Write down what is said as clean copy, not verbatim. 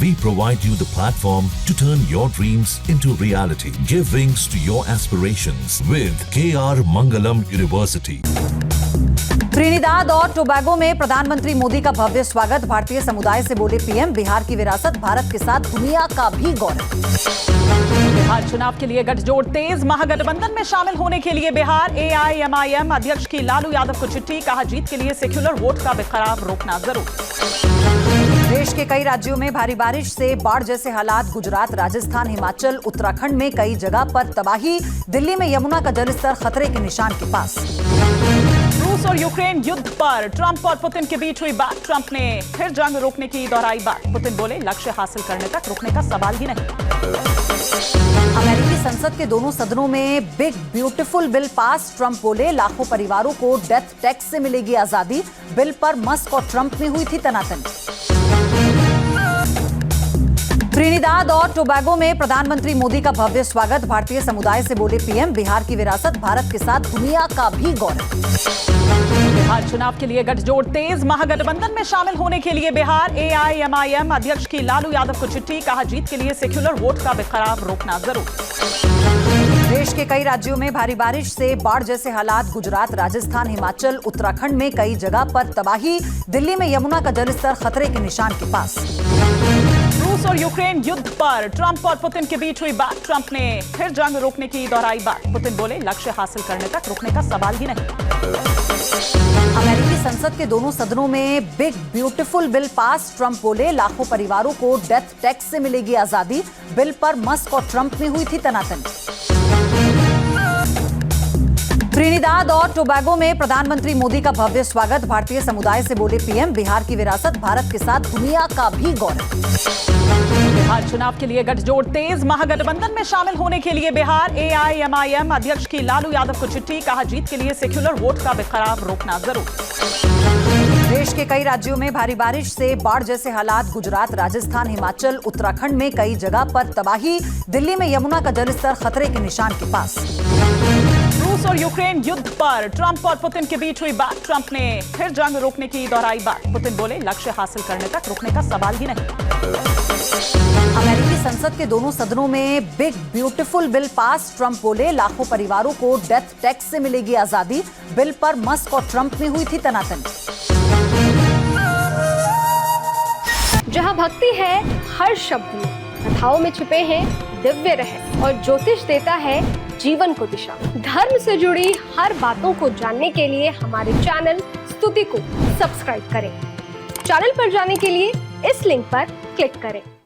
We provide you the platform to turn your dreams into reality. Give wings to your aspirations with KR Mangalam University. Trinidad और Tobago में प्रधानमंत्री मोदी का भव्य स्वागत। भारतीय समुदाय से बोले पीएम, बिहार की विरासत भारत के साथ दुनिया का भी गौरव। बिहार चुनाव के लिए गठजोड़ तेज, महागठबंधन में शामिल होने के लिए बिहार एआईएमआईएम अध्यक्ष की लालू यादव को चिट्ठी, कहा जीत के लिए सेक्युलर वोट का बेकरार रोकना जरूर। देश के कई राज्यों में भारी बारिश से बाढ़ जैसे हालात। गुजरात, राजस्थान, हिमाचल, उत्तराखंड में कई जगह पर तबाही। दिल्ली में यमुना का जलस्तर खतरे के निशान के पास। रूस और यूक्रेन युद्ध पर ट्रंप और पुतिन के बीच हुई बात। ट्रंप ने फिर जंग रोकने की दोहराई बात। पुतिन बोले, लक्ष्य हासिल करने तक रुकने का सवाल ही नहीं। अमेरिकी संसद के दोनों सदनों में big beautiful bill pass. Trump बोले, लाखों परिवारों को डेथ टैक्स से मिलेगी आजादी। बिल पर मस्क और ट्रंप में हुई थी तनातनी। त्रिनिदाद और टोबैगो में प्रधानमंत्री मोदी का भव्य स्वागत। भारतीय समुदाय से बोले पीएम, बिहार की विरासत भारत के साथ दुनिया का भी गौरव। बिहार चुनाव के लिए गठजोड़ तेज, महागठबंधन में शामिल होने के लिए बिहार एआईएमआईएम अध्यक्ष की लालू यादव को चिट्ठी, कहा जीत के लिए सेक्युलर वोट का बेकरार रोकना जरूर। देश के कई राज्यों में भारी बारिश से बाढ़ जैसे हालात। गुजरात, राजस्थान, हिमाचल, उत्तराखंड में कई जगह पर तबाही। दिल्ली में यमुना का जलस्तर खतरे के निशान के पास। रूस और यूक्रेन युद्ध पर ट्रंप और पुतिन के बीच हुई बात। ट्रंप ने फिर जंग रोकने की दोहराई बात। पुतिन बोले, लक्ष्य हासिल करने तक रुकने का सवाल ही नहीं। अमेरिकी संसद के दोनों सदनों में big beautiful bill pass. Trump बोले, लाखों परिवारों को डेथ टैक्स से मिलेगी आजादी। बिल पर मस्क और ट्रंप में हुई थी तनातनी। त्रिनिदाद और टोबैगो में प्रधानमंत्री मोदी का भव्य स्वागत। भारतीय समुदाय से बोले पीएम, बिहार की विरासत भारत के साथ दुनिया का भी गौरव। बिहार चुनाव के लिए गठजोड़ तेज, महागठबंधन में शामिल होने के लिए बिहार एआईएमआईएम अध्यक्ष की लालू यादव को चिट्ठी, कहा जीत के लिए सेक्युलर वोट का बेकरार रोकना जरूर। देश के कई राज्यों में भारी बारिश से बाढ़ जैसे हालात। गुजरात, राजस्थान, हिमाचल, उत्तराखंड में कई जगह पर तबाही। दिल्ली में यमुना का जलस्तर खतरे के निशान के पास। रूस और यूक्रेन युद्ध पर ट्रंप और पुतिन के बीच हुई बात। ट्रंप ने फिर जंग रोकने की दोहराई बात। पुतिन बोले, लक्ष्य हासिल करने तक रुकने का सवाल ही नहीं। अमेरिकी संसद के दोनों सदनों में big beautiful bill pass. Trump बोले, लाखों परिवारों को डेथ टैक्स से मिलेगी आजादी। बिल पर मस्क और ट्रंप में हुई थी तनातनी। जहाँ भक्ति है हर शब्द में, कथाओं में छुपे हैं दिव्य रहस्य और ज्योतिष देता है जीवन को दिशा। धर्म से जुड़ी हर बातों को जानने के लिए हमारे चैनल स्तुति को सब्सक्राइब करें। चैनल पर जाने के लिए इस लिंक पर क्लिक करें।